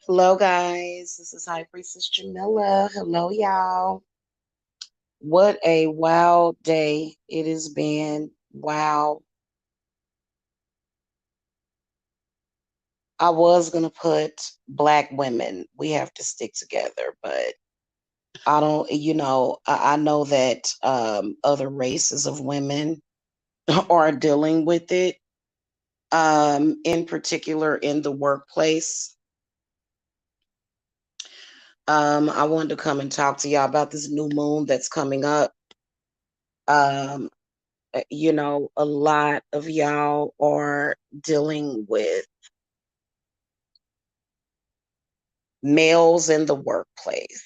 Hello, guys. This is High Priestess Jamila. Hello, y'all. What a wild day it has been. Wow. I was going to put Black women. We have to stick together, but I don't, I know that other races of women are dealing with it, in particular in the workplace. I wanted to come and talk to y'all about this new moon that's coming up. Um, a lot of y'all are dealing with males in the workplace.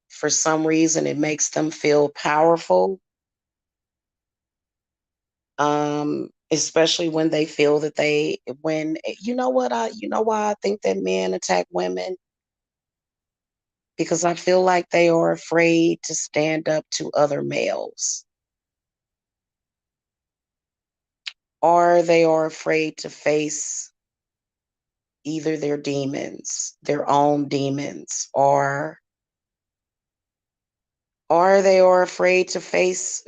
For some reason, it makes them feel powerful, especially when they feel that you know why I think that men attack women? Because I feel like they are afraid to stand up to other males, or they are afraid to face either their demons, their own demons, or they are afraid to face,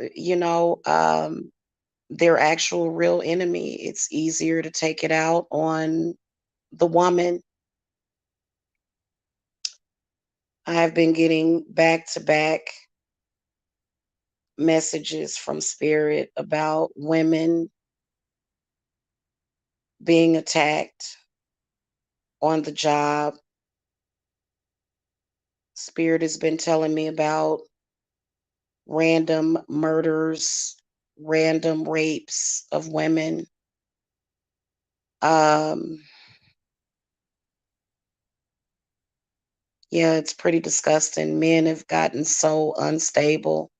their actual real enemy. It's easier to take it out on the woman. I have been getting back to back messages from spirit about women being attacked on the job. Spirit has been telling me about random murders, random rapes of women. Um, yeah, it's pretty disgusting. Men have gotten so unstable,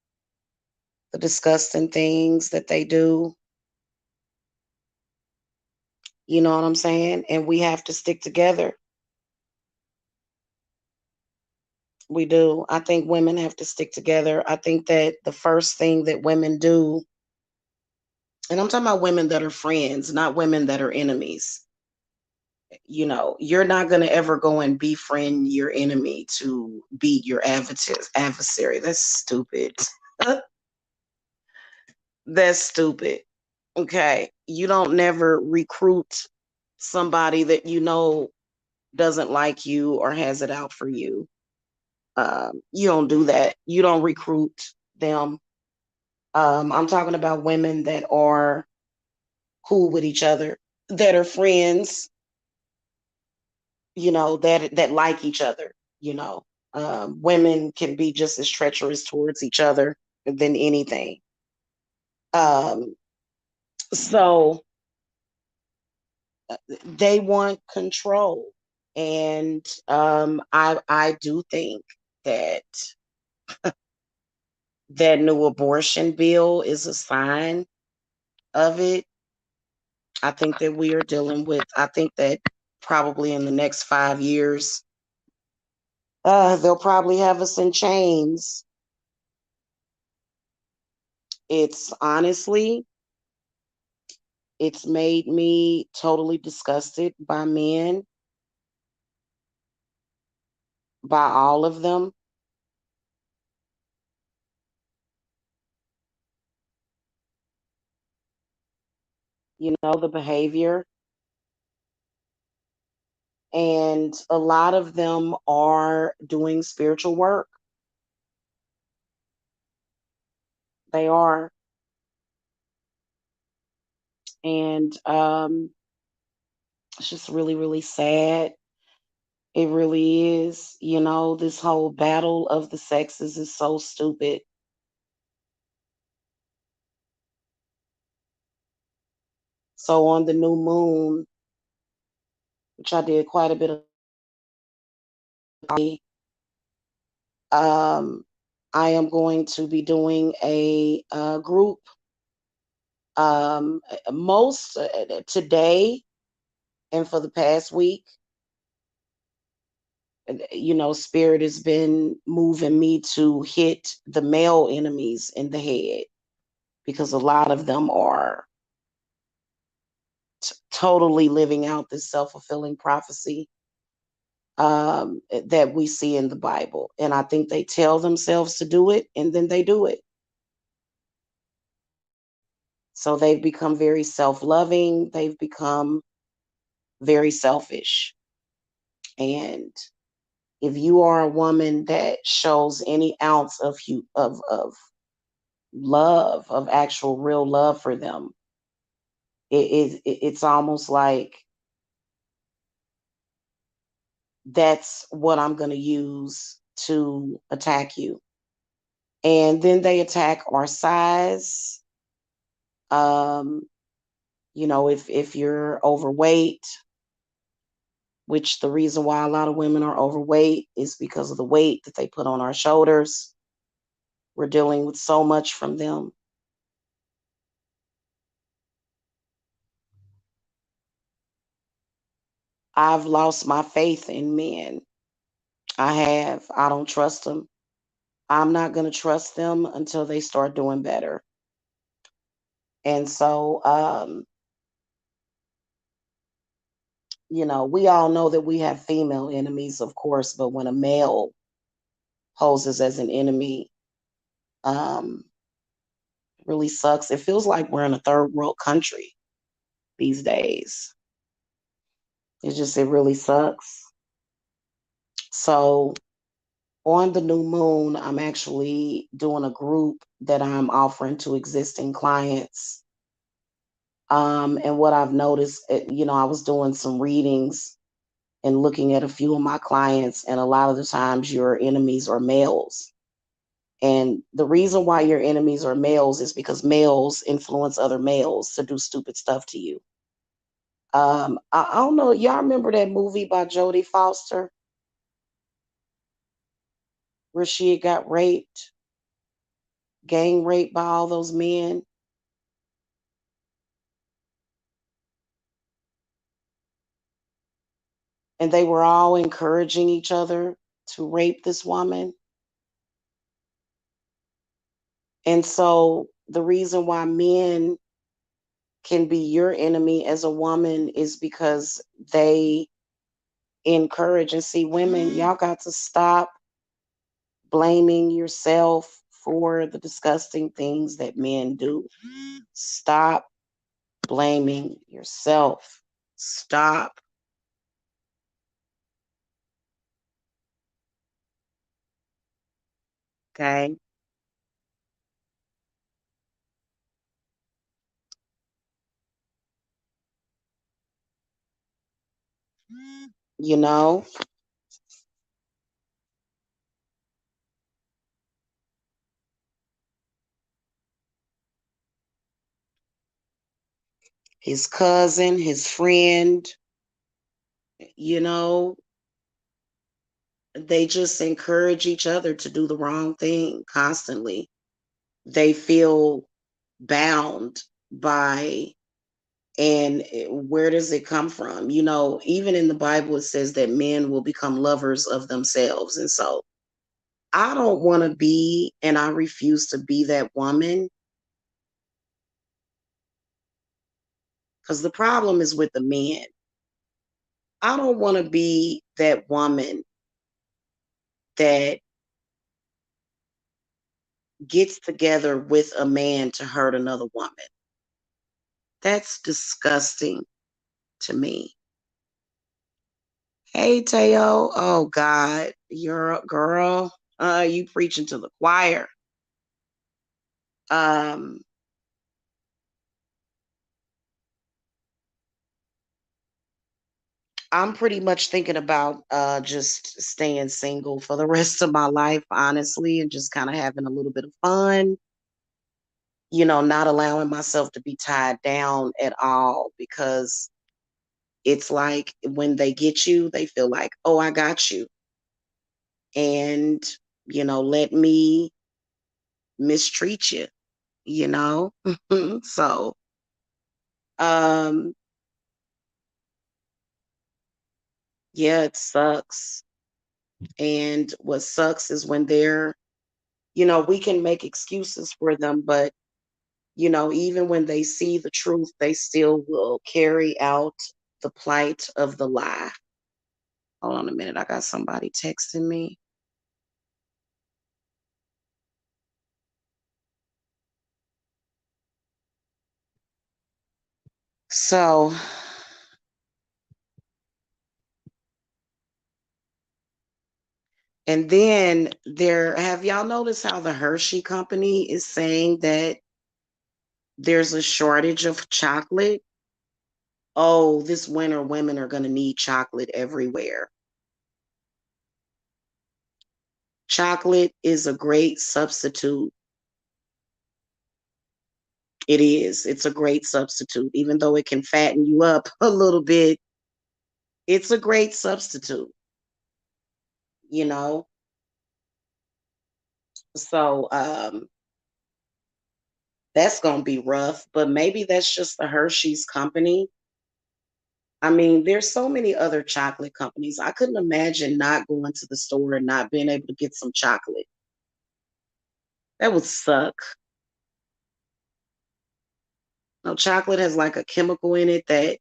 the disgusting things that they do. You know what I'm saying? And we have to stick together. We do. I think women have to stick together. I think that the first thing that women do, and I'm talking about women that are friends, not women that are enemies. You're not going to ever go and befriend your enemy to beat your adversary. That's stupid. That's stupid. Okay. You don't never recruit somebody that you know doesn't like you or has it out for you. You don't do that. You don't recruit them. I'm talking about women that are cool with each other, that are friends, that like each other. You know, women can be just as treacherous towards each other than anything. Um, so they want control, and I do think that that new abortion bill is a sign of it. I think that we are dealing with, I think that probably in the next 5 years, they'll probably have us in chains. It's honestly, it's made me totally disgusted by men, by all of them. The behavior. And a lot of them are doing spiritual work. They are. And it's just really, really sad. It really is. This whole battle of the sexes is so stupid. So on the new moon, which I did quite a bit of, um, I am going to be doing a group. Most today and for the past week, Spirit has been moving me to hit the male enemies in the head. because a lot of them are totally living out this self-fulfilling prophecy that we see in the Bible. And I think they tell themselves to do it and then they do it. So they've become very self-loving, they've become very selfish. And if you are a woman that shows any ounce of love, of actual real love for them, it's almost like that's what I'm going to use to attack you. And then they attack our size. Um, if you're overweight, which the reason why a lot of women are overweight is because of the weight that they put on our shoulders. We're dealing with so much from them. I've lost my faith in men. I have. I don't trust them. I'm not going to trust them until they start doing better. And so, we all know that we have female enemies, of course, but when a male poses as an enemy, um, really sucks. It feels like we're in a third world country these days. It really sucks. So on the new moon, I'm actually doing a group that I'm offering to existing clients. And what I've noticed, I was doing some readings and looking at a few of my clients, and a lot of the times your enemies are males. And the reason why your enemies are males is because males influence other males to do stupid stuff to you. I don't know. Y'all remember that movie by Jodie Foster where she had got raped, gang raped by all those men? And they were all encouraging each other to rape this woman. And so the reason why men can be your enemy as a woman is because they encourage. And see, women, y'all got to stop blaming yourself for the disgusting things that men do. Stop blaming yourself. Stop. Okay. You know, his cousin, his friend, you know, they just encourage each other to do the wrong thing constantly. They feel bound by, and where does it come from? Even in the Bible, it says that men will become lovers of themselves. And so I don't want to be, and I refuse to be that woman, because the problem is with the men. I don't want to be that woman that gets together with a man to hurt another woman. That's disgusting to me. Hey, Teo. Oh, God. You're a girl. You preaching to the choir. Um, I'm pretty much thinking about just staying single for the rest of my life, honestly, and just kind of having a little bit of fun, not allowing myself to be tied down at all, because it's like when they get you, they feel like, oh, I got you. And, let me mistreat you, you know? So, um, yeah, it sucks. And what sucks is when we can make excuses for them, but Even when they see the truth, they still will carry out the plight of the lie. Hold on a minute. I got somebody texting me. So, and then have y'all noticed how the Hershey company is saying that there's a shortage of chocolate? Oh, this winter women are going to need chocolate everywhere. Chocolate is a great substitute. It is. It's a great substitute. Even though it can fatten you up a little bit, it's a great substitute, you know? So that's going to be rough, but maybe that's just the Hershey's company. I mean, there's so many other chocolate companies. I couldn't imagine not going to the store and not being able to get some chocolate. That would suck. No, chocolate has like a chemical in it that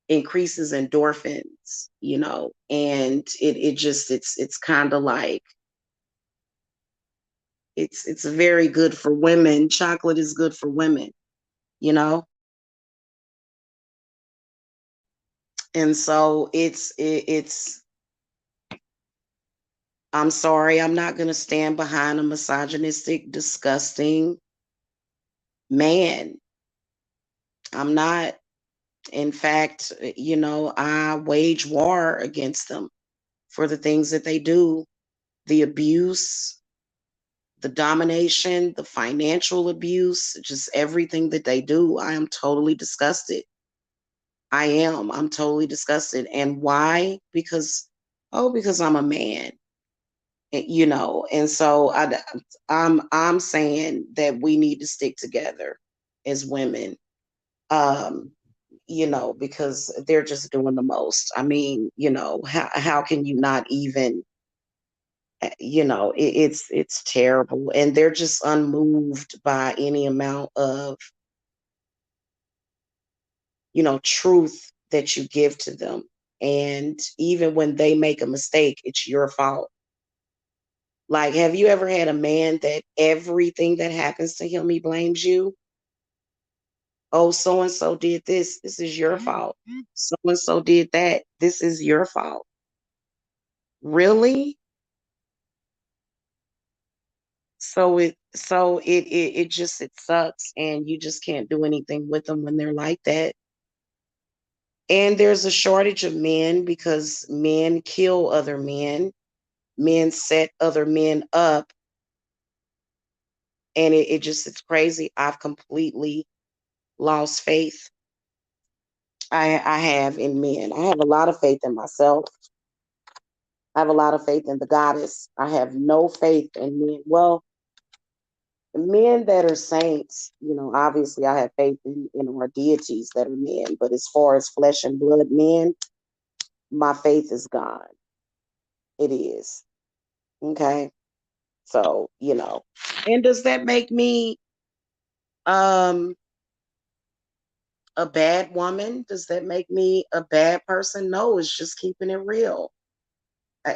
increases endorphins, and it just it's kind of like it's very good for women. Chocolate is good for women, you know? And so it's I'm sorry, I'm not going to stand behind a misogynistic, disgusting man. I'm not. In fact, I wage war against them for the things that they do, the abuse, the domination, the financial abuse, just everything that they do. I am totally disgusted. I am. I'm totally disgusted. And why? Because I'm a man. And so I'm saying that we need to stick together as women. Um, because they're just doing the most. I mean, how can you not even, it's terrible, and they're just unmoved by any amount of, truth that you give to them. And even when they make a mistake, it's your fault. Like, have you ever had a man that everything that happens to him, he blames you? Oh, so and so did this. This is your fault. So and so did that. This is your fault. Really? So it just it sucks, and you just can't do anything with them when they're like that. And there's a shortage of men because men kill other men, men set other men up, and it's crazy. I've completely lost faith. I have in men. I have a lot of faith in myself. I have a lot of faith in the goddess. I have no faith in men. Well, the men that are saints, obviously I have faith in our deities that are men, but as far as flesh and blood men, my faith is gone. It is. Okay. So, and does that make me um a bad woman? Does that make me a bad person? No, it's just keeping it real.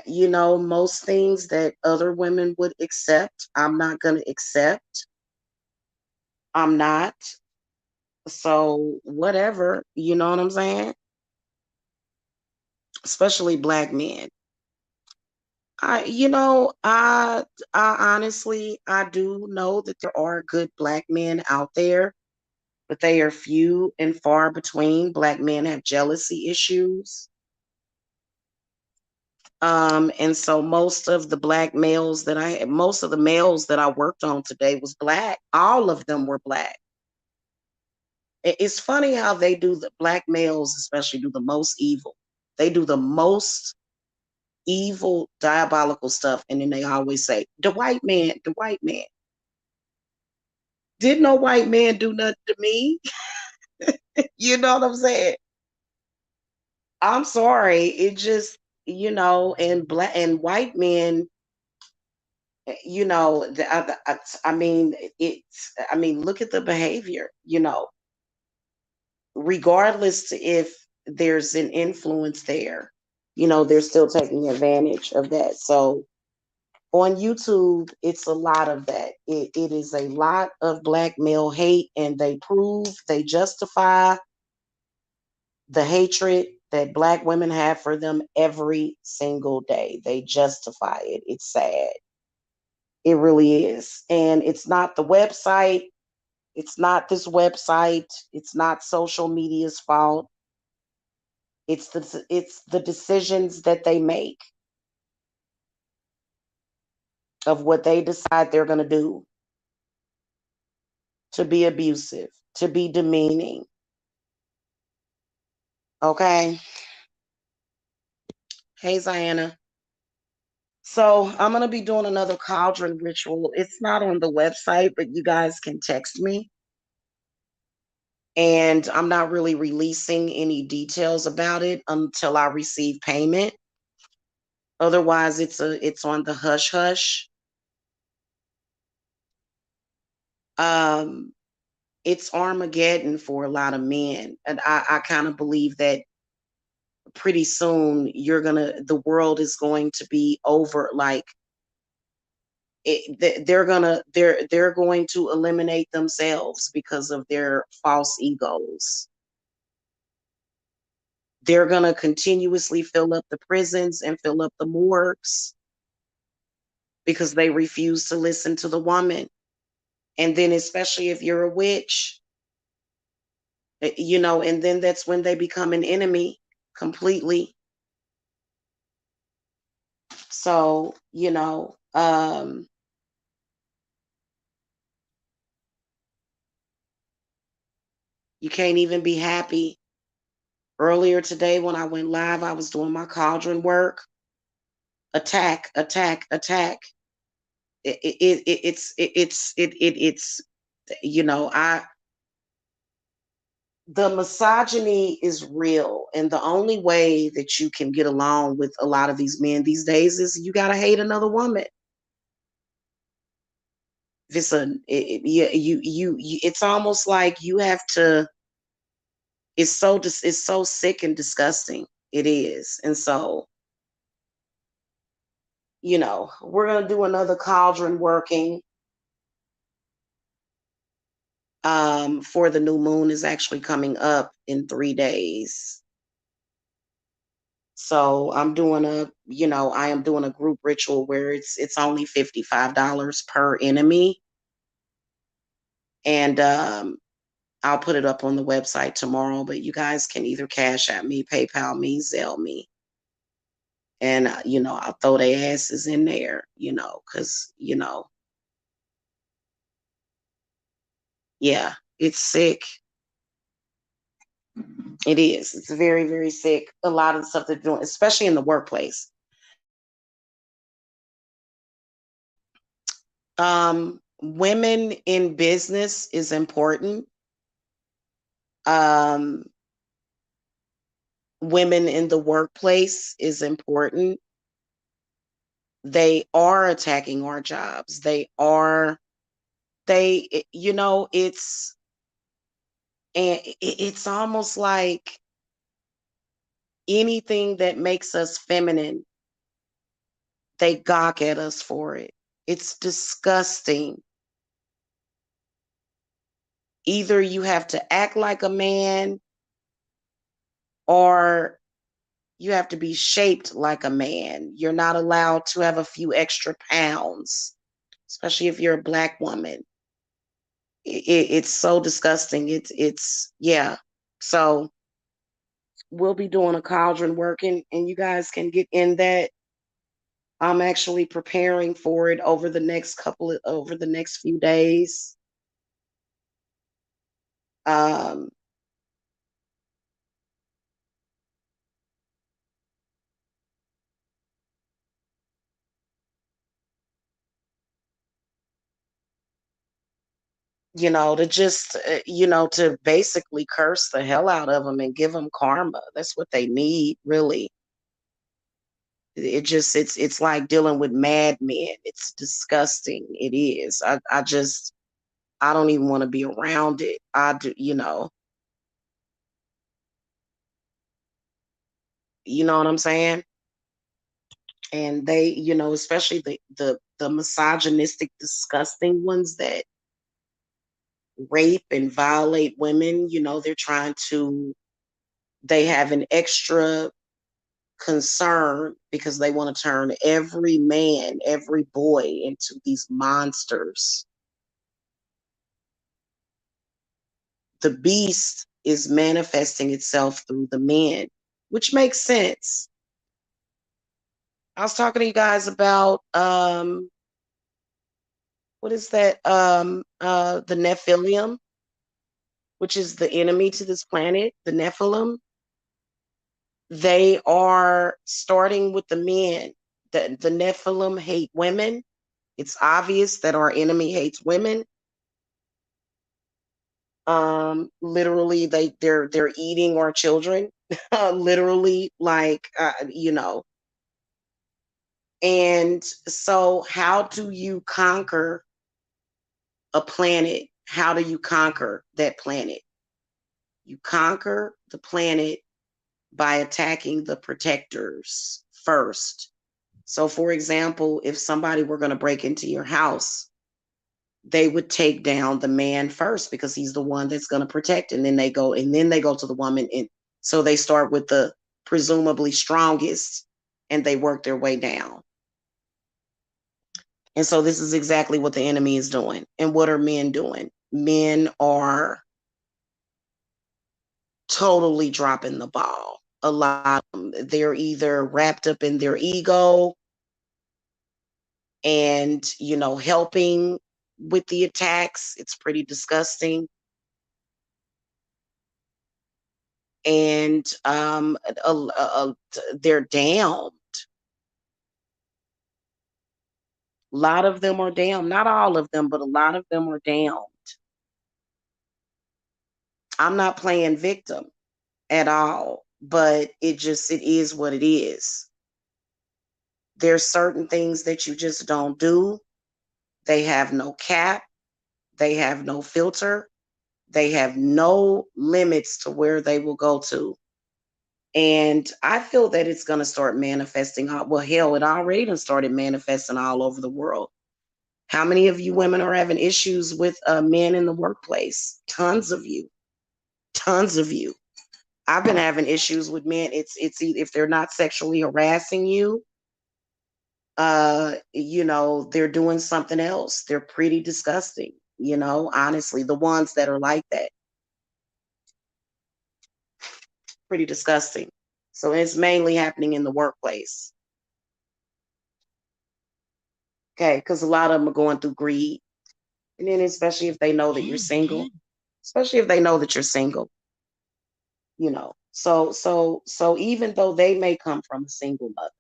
Most things that other women would accept, I'm not going to accept. I'm not. So, whatever, you know what I'm saying? Especially black men. I honestly, I do know that there are good black men out there, but they are few and far between. Black men have jealousy issues. And so most of the males that I worked on today was black. All of them were black. It's funny how they do the black males, especially do the most evil. They do the most evil, diabolical stuff. And then they always say, the white man, the white man. Did no white man do nothing to me? You know what I'm saying? I'm sorry. It just, and black and white men, You know, I mean, I mean, look at the behavior, regardless if there's an influence there, they're still taking advantage of that. So on YouTube, it's a lot of that. It is a lot of black male hate, and they justify the hatred that black women have for them every single day. They justify it. It's sad. It really is. And it's not the website. It's not this website. It's not social media's fault. It's the decisions that they make of what they decide they're going to do, to be abusive, to be demeaning. Okay. Hey, Ziana. So I'm going to be doing another cauldron ritual. It's not on the website, but you guys can text me. And I'm not really releasing any details about it until I receive payment. Otherwise, it's on the hush hush. Um, it's Armageddon for a lot of men, and I kind of believe that pretty soon the world is going to be over. Like they're going to eliminate themselves because of their false egos. They're going to continuously fill up the prisons and fill up the morgues because they refuse to listen to the woman. And then, especially if you're a witch, and then that's when they become an enemy completely. So, you can't even be happy. Earlier today, when I went live, I was doing my cauldron work. Attack, attack, attack. It's I the misogyny is real, and the only way that you can get along with a lot of these men these days is you got to hate another woman. If it's yeah, it's almost like you have to. It's so sick and disgusting. It is, and so we're gonna do another cauldron working. For the new moon is actually coming up in 3 days. So I am doing a group ritual where it's only $55 per enemy. And I'll put it up on the website tomorrow, but you guys can either cash at me, PayPal me, Zelle me. And I'll throw their asses in there, because yeah, it's sick. It is. It's very, very sick. A lot of the stuff they're doing, especially in the workplace. Women in business is important. Um, Women in the workplace is important. They are attacking our jobs. It's it's almost like anything that makes us feminine, they gawk at us for it. It's disgusting. Either you have to act like a man or you have to be shaped like a man. You're not allowed to have a few extra pounds, especially if you're a black woman. It's so disgusting. Yeah. So we'll be doing a cauldron working, and you guys can get in that. I'm actually preparing for it over the next few days. Um, to just, to basically curse the hell out of them and give them karma. That's what they need, really. It's like dealing with madmen. It's disgusting. It is. I don't even want to be around it. I do, you know what I'm saying? And they, especially the misogynistic, disgusting ones that rape and violate women, they're trying to, they have an extra concern because they want to turn every man, every boy into these monsters. The beast is manifesting itself through the men, which makes sense. I was talking to you guys about what is that? The Nephilim, which is the enemy to this planet, the Nephilim. They are starting with the men. The Nephilim hate women. It's obvious that our enemy hates women. Literally, they're eating our children. Literally, like And so, how do you conquer a planet? How do you conquer that planet? You conquer the planet by attacking the protectors first. So, for example, if somebody were going to break into your house, they would take down the man first because he's the one that's going to protect, and then they go to the woman, and so they start with the presumably strongest, and they work their way down. And so this is exactly what the enemy is doing. And what are men doing? Men are totally dropping the ball. A lot of them, they're either wrapped up in their ego and, helping with the attacks. It's pretty disgusting. And they're down. A lot of them are down. Not all of them, but a lot of them are down. I'm not playing victim at all, but it is what it is. There's certain things that you just don't do. They have no cap. They have no filter. They have no limits to where they will go to. And I feel that it's going to start manifesting. Well, hell, it already done started manifesting all over the world. How many of you women are having issues with men in the workplace? Tons of you. Tons of you. I've been having issues with men. It's if they're not sexually harassing you, they're doing something else. They're pretty disgusting, honestly, the ones that are like that. Pretty disgusting. So it's mainly happening in the workplace. Okay, because a lot of them are going through greed. And then especially if they know that you're single, especially if they know that you're single, So even though they may come from a single mother,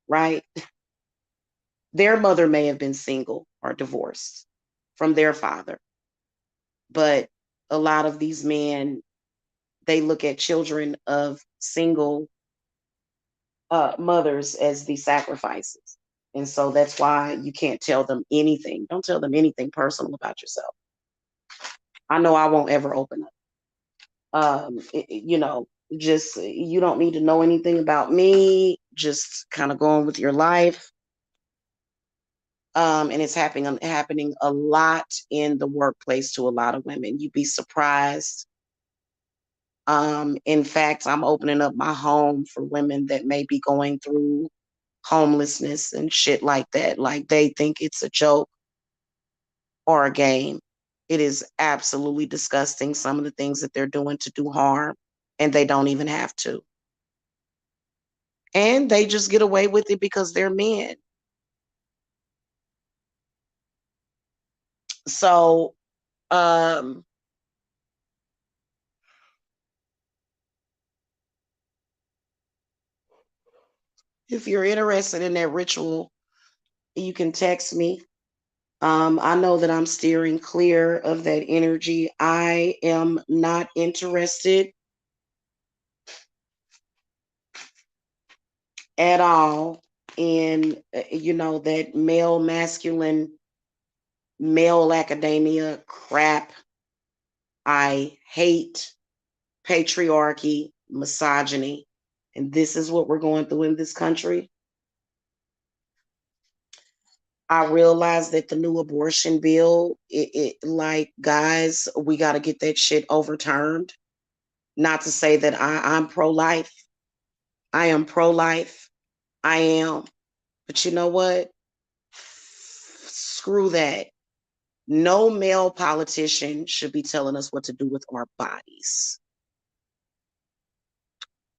right? Their mother may have been single or divorced from their father. But a lot of these men, they look at children of single mothers as the sacrifices. And so that's why you can't tell them anything. Don't tell them anything personal about yourself. I know I won't ever open up. Just you don't need to know anything about me. Just kind of going with your life. And it's happening a lot in the workplace to a lot of women. You'd be surprised. In fact, I'm opening up my home for women that may be going through homelessness and shit like that. Like they think it's a joke or a game. It is absolutely disgusting, some of the things that they're doing to do harm, and they don't even have to. And they just get away with it because they're men. So, if you're interested in that ritual, you can text me. I know that I'm steering clear of that energy. I am not interested at all in, that male masculine, male academia crap. I hate patriarchy, misogyny, and this is what we're going through in this country. I realize that the new abortion bill, like, guys, we got to get that shit overturned. Not to say that I'm pro life. I am pro life. I am. But you know what? Screw that. No male politician should be telling us what to do with our bodies.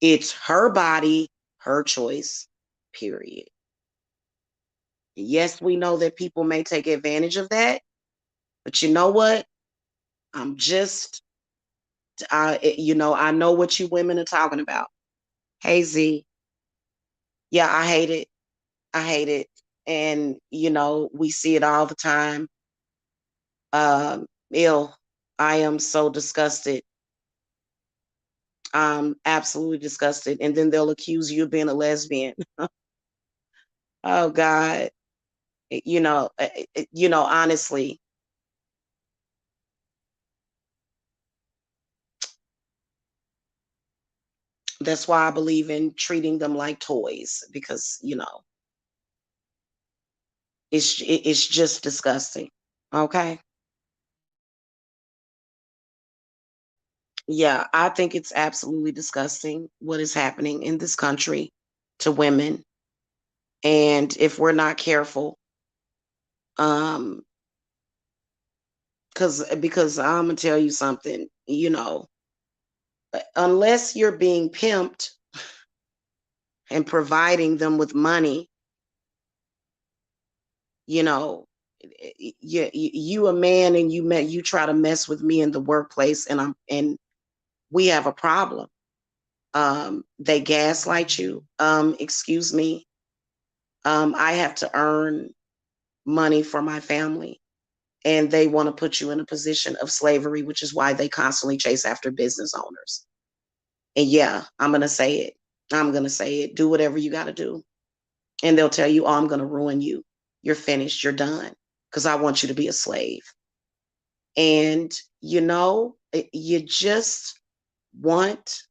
It's her body, her choice, period. Yes, we know that people may take advantage of that, but you know what? I'm just, I know what you women are talking about. Hey, Z, yeah, I hate it. I hate it. And, we see it all the time. Ill. I am so disgusted. I'm absolutely disgusted. And then they'll accuse you of being a lesbian. Oh God. Honestly, that's why I believe in treating them like toys, because, it's just disgusting. Okay. Yeah, I think it's absolutely disgusting what is happening in this country to women. And if we're not careful, um, because I'm gonna tell you something, unless you're being pimped and providing them with money, you know, you a man, and you try to mess with me in the workplace, and we have a problem. They gaslight you. Excuse me. I have to earn money for my family, and they want to put you in a position of slavery, which is why they constantly chase after business owners. And yeah, I'm going to say it. I'm going to say it. Do whatever you got to do. And they'll tell you, oh, I'm going to ruin you. You're finished. You're done. Because I want you to be a slave. And, you just want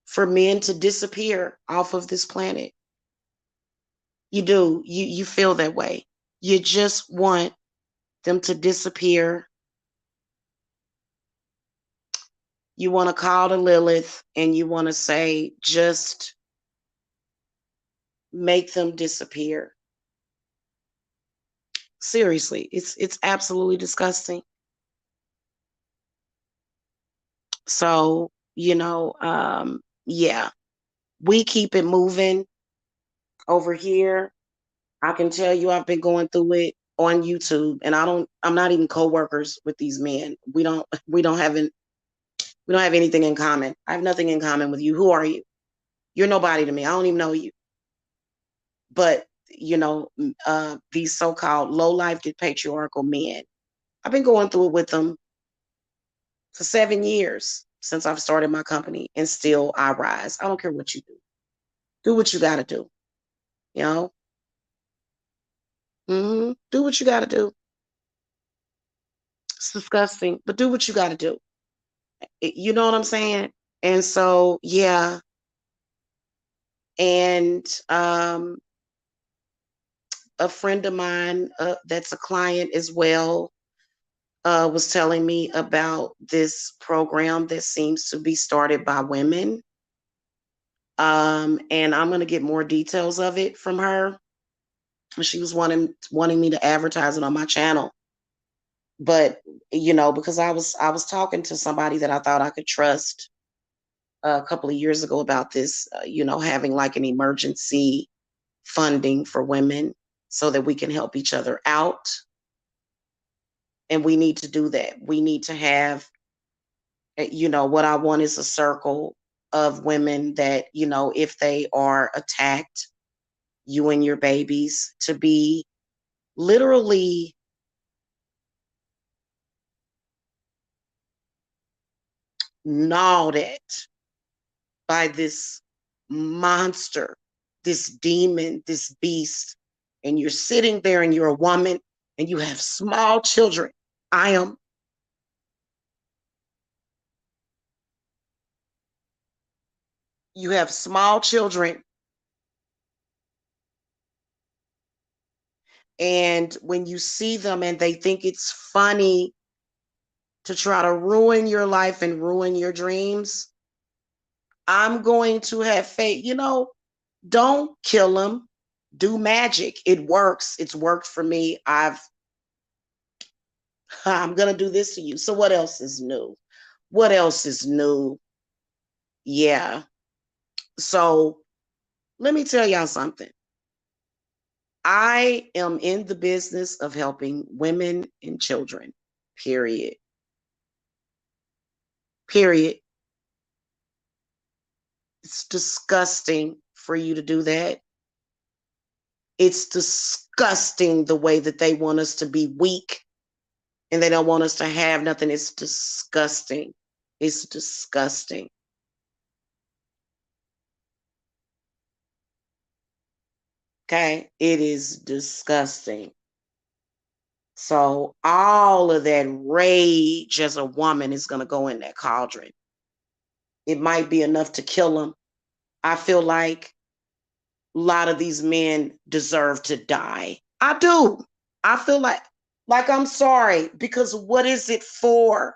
for men to disappear off of this planet. You do. You feel that way. You just want them to disappear. You want to call to Lilith and you want to say, just make them disappear. Seriously, it's absolutely disgusting. So, yeah, we keep it moving over here. I can tell you I've been going through it on YouTube, and I'm not even co-workers with these men. We don't have anything in common. I have nothing in common with you. Who are you? You're nobody to me. I don't even know you. But, these so-called low-life patriarchal men, I've been going through it with them for 7 years since I've started my company, and still I rise. I don't care what you do. Do what you got to do. You know, do what you got to do. It's disgusting, but do what you got to do. You know what I'm saying? And so, yeah. And a friend of mine, that's a client as well, was telling me about this program that seems to be started by women. And I'm going to get more details of it from her. She was wanting me to advertise it on my channel. But, because I was talking to somebody that I thought I could trust a couple of years ago about this, having like an emergency funding for women so that we can help each other out. And we need to do that. We need to have, what I want is a circle of women that, if they are attacked, you and your babies, to be literally gnawed at by this monster this demon, this beast, and you're sitting there and you're a woman and you have small children. I am. You have small children. And when you see them and they think it's funny to try to ruin your life and ruin your dreams, I'm going to have faith. Don't kill them. Do magic. It works. It's worked for me. I'm going to do this to you. So what else is new? What else is new? Yeah. So let me tell y'all something. I am in the business of helping women and children. Period. Period. It's disgusting for you to do that. It's disgusting the way that they want us to be weak and they don't want us to have nothing. It's disgusting. It's disgusting. Okay? It is disgusting. So all of that rage as a woman is going to go in that cauldron. It might be enough to kill them. I feel like a lot of these men deserve to die. I do. I feel like I'm sorry, because what is it for?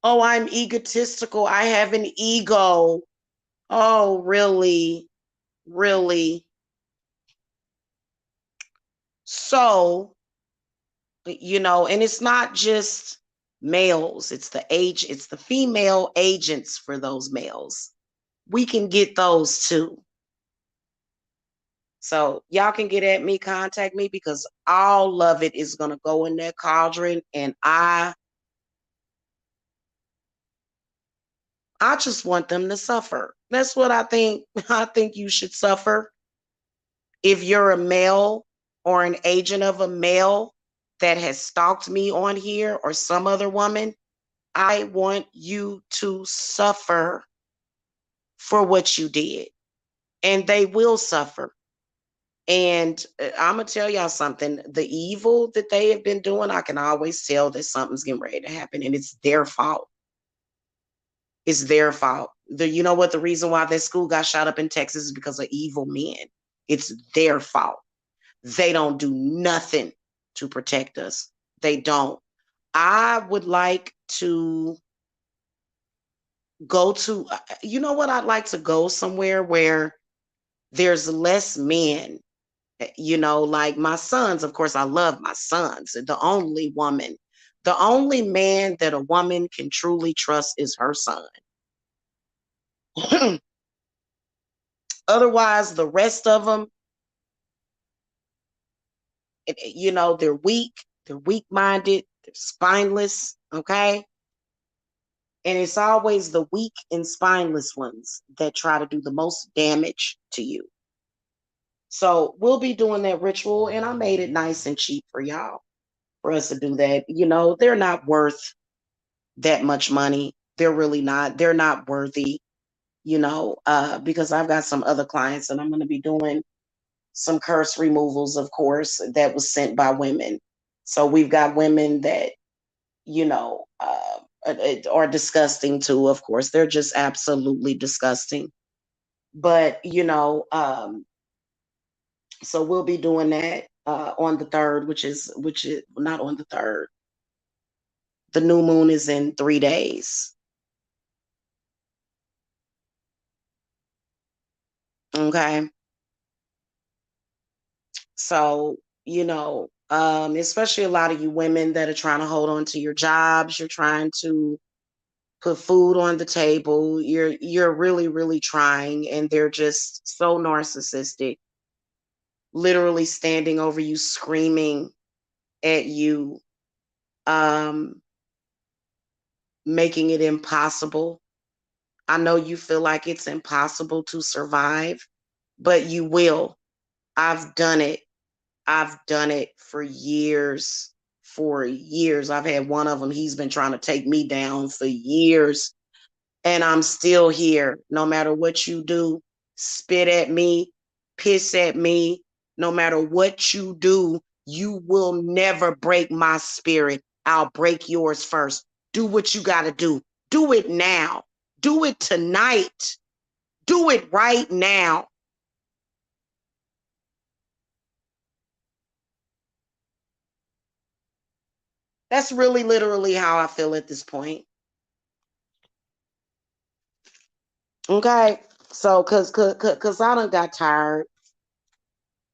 Oh, I'm egotistical. I have an ego. Oh, really? Really? So, and it's not just males, it's the female agents for those males. We can get those too. So y'all can get at me, contact me, because all of it is going to go in that cauldron. And I just want them to suffer. That's what I think. I think you should suffer. If you're a male or an agent of a male that has stalked me on here or some other woman, I want you to suffer for what you did. And they will suffer. And I'm going to tell y'all something. The evil that they have been doing, I can always tell that something's getting ready to happen. And it's their fault. It's their fault. You know what? The reason why that school got shot up in Texas is because of evil men. It's their fault. They don't do nothing to protect us. They don't. I would like to go to, you know what? I'd like to go somewhere where there's less men. Like my sons, of course, I love my sons. The only man that a woman can truly trust is her son. Otherwise, the rest of them, they're weak-minded, they're spineless, okay? And it's always the weak and spineless ones that try to do the most damage to you. So we'll be doing that ritual, and I made it nice and cheap for y'all, for us to do that. They're not worth that much money. They're really not. They're not worthy, because I've got some other clients and I'm going to be doing some curse removals, of course, that was sent by women. So we've got women that, are disgusting too, of course. They're just absolutely disgusting. But, so we'll be doing that on the 3rd, which is not on the 3rd. The new moon is in 3 days. Okay. So, especially a lot of you women that are trying to hold on to your jobs, you're trying to put food on the table, you're really, really trying, and they're just so narcissistic, literally standing over you, screaming at you, making it impossible. I know you feel like it's impossible to survive, but you will. I've done it. I've done it for years. For years. I've had one of them. He's been trying to take me down for years. And I'm still here. No matter what you do, spit at me, piss at me, no matter what you do, you will never break my spirit. I'll break yours first. Do what you got to do. Do it now. Do it tonight. Do it right now. That's really literally how I feel at this point. Okay. So, cause I done got tired.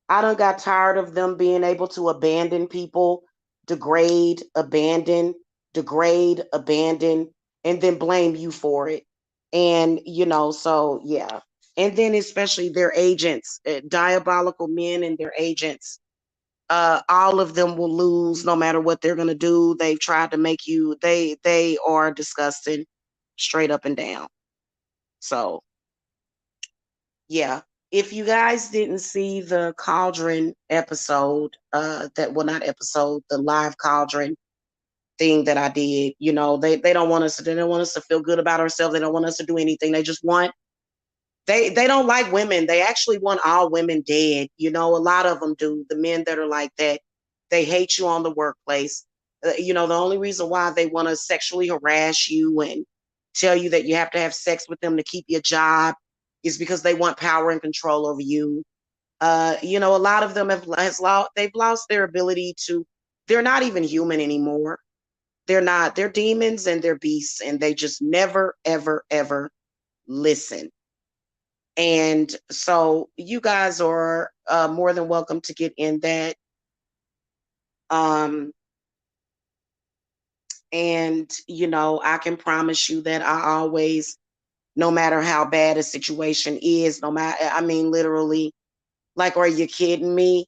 I done got tired of them being able to abandon people, degrade, abandon, and then blame you for it. And, so yeah. And then especially their agents, diabolical men and their agents, all of them will lose no matter what they're going to do. They've tried to make you, they are disgusting straight up and down. So yeah. If you guys didn't see the Cauldron episode, not episode, the live Cauldron thing that I did, they don't want us to, they don't want us to feel good about ourselves. They don't want us to do anything. They just want, they don't like women. They actually want all women dead. A lot of them do. The men that are like that, they hate you on the workplace. The only reason why they want to sexually harass you and tell you that you have to have sex with them to keep your job is because they want power and control over you. A lot of them they've lost their ability to, they're not even human anymore. They're not, they're demons and they're beasts, and they just never, ever, ever listen. And so you guys are more than welcome to get in that. Um, and, I can promise you that I always, no matter how bad a situation is, no matter, I mean, literally, like, are you kidding me?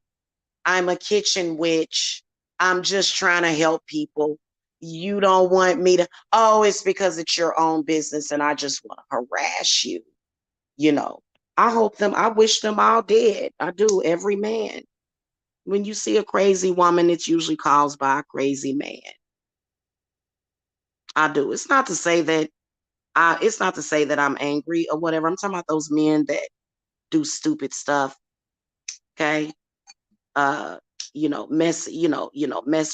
I'm a kitchen witch. I'm just trying to help people. You don't want me to, oh, it's because it's your own business and I just want to harass you. You know, I wish them all dead. I do, every man. When you see a crazy woman, it's usually caused by a crazy man. I do. It's not to say that I'm angry or whatever. I'm talking about those men that do stupid stuff. Okay. uh mess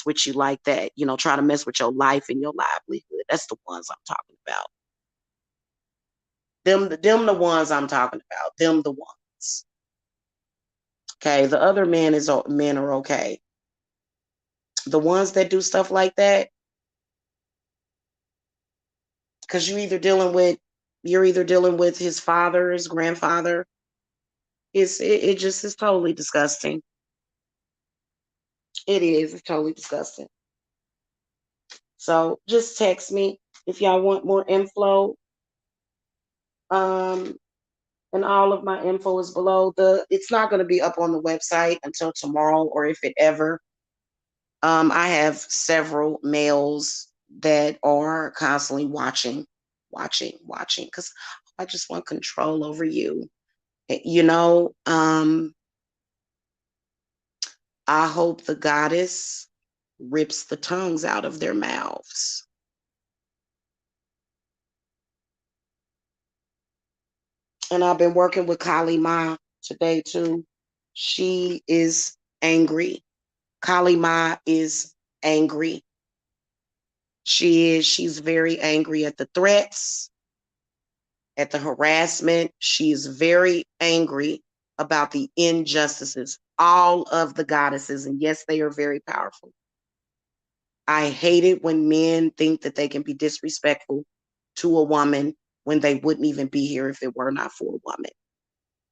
with you like that, try to mess with your life and your livelihood. That's the ones I'm talking about. Them the ones I'm talking about. Them the ones. Okay, the other men are okay. The ones that do stuff like that, because you're either dealing with his father, his grandfather. It just is totally disgusting. It's totally disgusting. So just text me if y'all want more info. um and all of my info is below. It's not going to be up on the website until tomorrow, or if it ever. I have several males that are constantly watching, because I just want control over you. I hope the goddess rips the tongues out of their mouths. And I've been working with Kali Ma today too. She is angry. Kali Ma is angry. She's very angry at the threats, at the harassment. She's very angry about the injustices, all of the goddesses. And yes, they are very powerful. I hate it when men think that they can be disrespectful to a woman when they wouldn't even be here if it were not for a woman.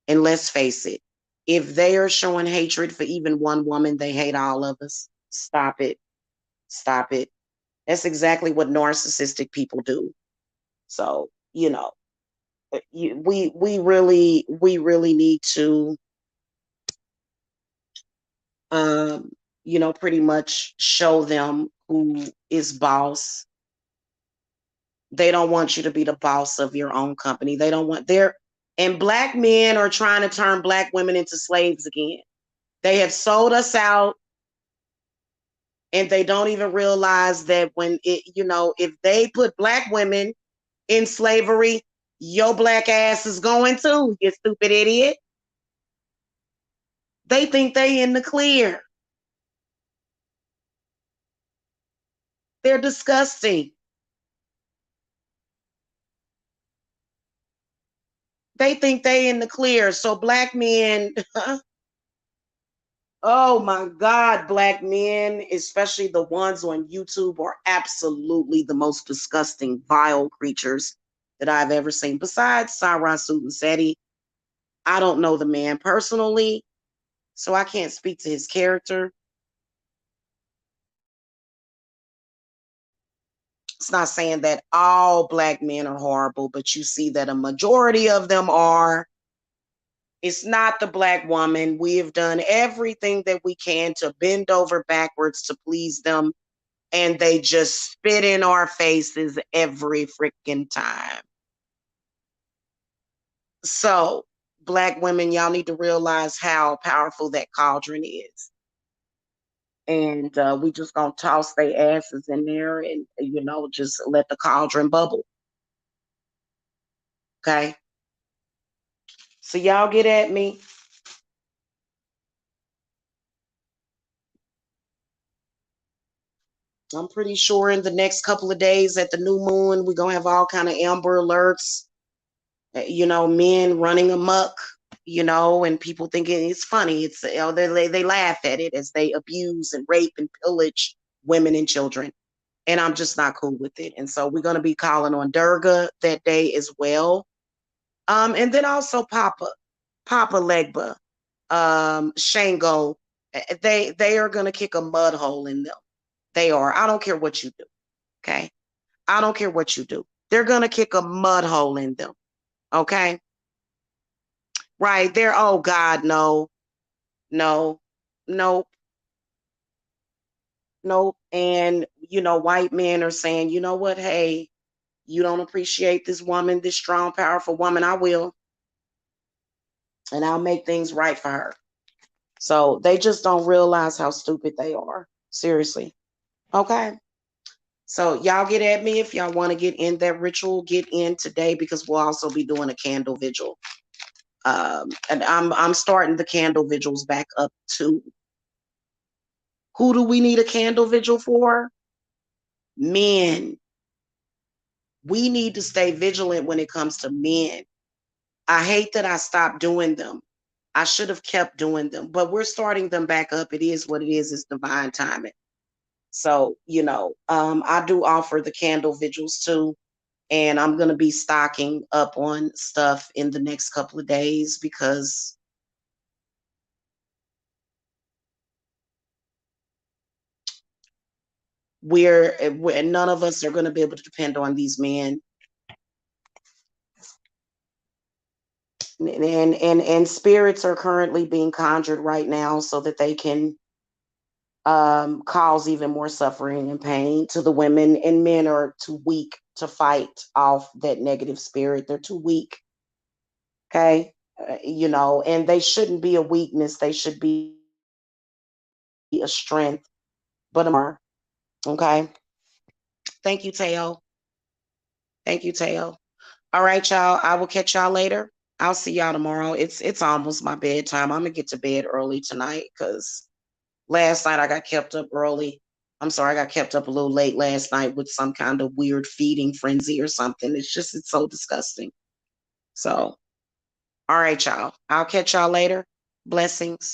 And let's face it, if they are showing hatred for even one woman, they hate all of us. Stop it. Stop it. That's exactly what narcissistic people do. So, we really need to, um, pretty much show them who is boss. They don't want you to be the boss of your own company. They don't want and black men are trying to turn black women into slaves again. They have sold us out, and they don't even realize that if they put black women in slavery, Your black ass is going too, you stupid idiot. They think they in the clear. They're disgusting. They think they in the clear. So black men, oh my God, black men, especially the ones on YouTube, are absolutely the most disgusting, vile creatures that I've ever seen. Besides Saran Seti, I don't know the man personally, so I can't speak to his character. It's not saying that all black men are horrible, but you see that a majority of them are. It's not the black woman. We have done everything that we can to bend over backwards to please them, and they just spit in our faces every freaking time. So, black women, y'all need to realize how powerful that cauldron is. And we just gonna toss their asses in there and, just let the cauldron bubble. Okay. So y'all get at me. I'm pretty sure in the next couple of days at the new moon, we're gonna have all kind of Amber Alerts. Men running amok. And people thinking it's funny. It's they laugh at it as they abuse and rape and pillage women and children, and I'm just not cool with it. And so we're gonna be calling on Durga that day as well. And then also Papa Legba, Shango. They are gonna kick a mud hole in them. They are. I don't care what you do. Okay. I don't care what you do. They're going to kick a mud hole in them. Okay. Right. They're, oh God, no, no, nope, nope. And, white men are saying, you know what? Hey, you don't appreciate this woman, this strong, powerful woman. I will. And I'll make things right for her. So they just don't realize how stupid they are. Seriously. Okay. So y'all get at me if y'all want to get in that ritual, get in today because we'll also be doing a candle vigil. And I'm starting the candle vigils back up too. Who do we need a candle vigil for? Men. We need to stay vigilant when it comes to men. I hate that I stopped doing them. I should have kept doing them, but we're starting them back up. It is what it is. It's divine timing. So, I do offer the candle vigils too. And I'm going to be stocking up on stuff in the next couple of days because we're none of us are going to be able to depend on these men. And spirits are currently being conjured right now so that they can cause even more suffering and pain to the women, and men are too weak to fight off that negative spirit. They're too weak. Okay. And they shouldn't be a weakness. They should be a strength, but more. Okay. Thank you, Teo. Thank you, Teo. All right, y'all. I will catch y'all later. I'll see y'all tomorrow. It's almost my bedtime. I'm gonna get to bed early tonight because last night I got kept up early. I'm sorry, I got kept up a little late last night with some kind of weird feeding frenzy or something. It's so disgusting. So, all right, y'all. I'll catch y'all later. Blessings.